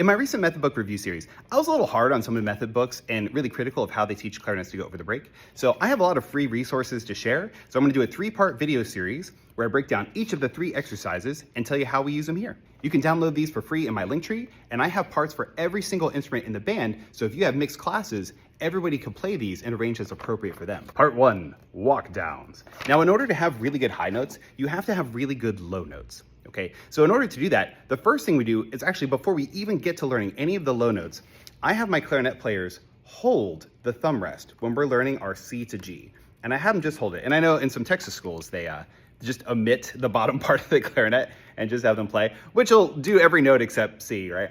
In my recent method book review series, I was a little hard on some of the method books and really critical of how they teach clarinets to go over the break. So I have a lot of free resources to share. So I'm going to do a 3-part video series where I break down each of the 3 exercises and tell you how we use them here. You can download these for free in my link tree, and I have parts for every single instrument in the band, so if you have mixed classes, everybody can play these and arrange as appropriate for them. Part 1, walk downs. Now, in order to have really good high notes, you have to have really good low notes. Okay, so in order to do that, the first thing we do is actually, before we even get to learning any of the low notes, I have my clarinet players hold the thumb rest when we're learning our C to G. And I have them just hold it. And I know in some Texas schools, they just omit the bottom part of the clarinet and just have them play, which will do every note except C, right?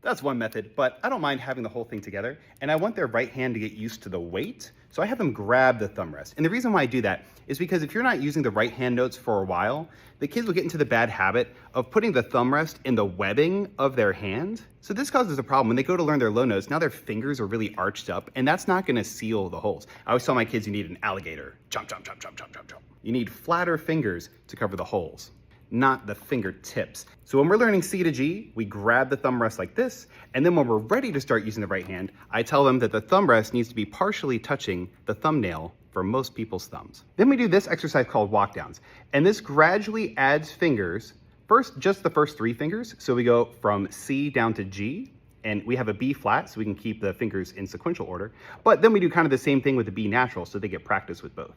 That's one method, but I don't mind having the whole thing together, and I want their right hand to get used to the weight, so I have them grab the thumb rest. And the reason why I do that is because if you're not using the right hand notes for a while, the kids will get into the bad habit of putting the thumb rest in the webbing of their hand. So this causes a problem. When they go to learn their low notes, now their fingers are really arched up, and that's not gonna seal the holes. I always tell my kids you need an alligator. Jump, jump, jump, jump, jump, jump, jump. You need flatter fingers to cover the holes, not the fingertips. So when we're learning C to G, we grab the thumb rest like this, and then when we're ready to start using the right hand, I tell them that the thumb rest needs to be partially touching the thumbnail for most people's thumbs. Then we do this exercise called walk downs, and this gradually adds fingers. First, just the first 3 fingers, so we go from C down to G, and we have a B flat, so we can keep the fingers in sequential order, but then we do kind of the same thing with the B natural, so they get practice with both.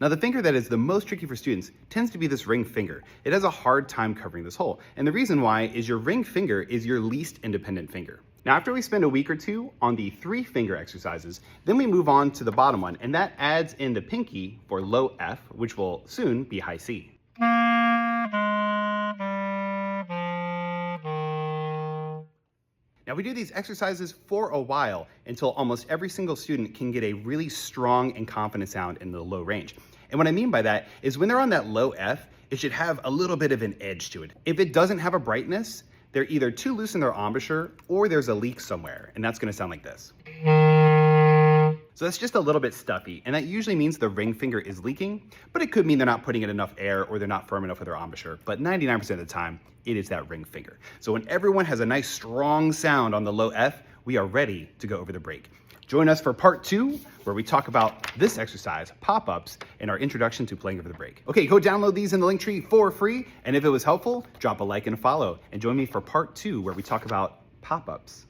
Now, the finger that is the most tricky for students tends to be this ring finger. It has a hard time covering this hole. And the reason why is your ring finger is your least independent finger. Now, after we spend a week or 2 on the 3 finger exercises, then we move on to the bottom one, and that adds in the pinky for low F, which will soon be high C. Now, we do these exercises for a while until almost every single student can get a really strong and confident sound in the low range. And what I mean by that is when they're on that low F, it should have a little bit of an edge to it. If it doesn't have a brightness, they're either too loose in their embouchure or there's a leak somewhere, and that's gonna sound like this. So that's just a little bit stuffy, and that usually means the ring finger is leaking, but it could mean they're not putting in enough air or they're not firm enough with their embouchure, but 99% of the time, it is that ring finger. So when everyone has a nice strong sound on the low F, we are ready to go over the break. Join us for part 2, where we talk about this exercise, pop-ups, and our introduction to playing over the break. Okay, go download these in the link tree for free, and if it was helpful, drop a like and a follow, and join me for part 2, where we talk about pop-ups.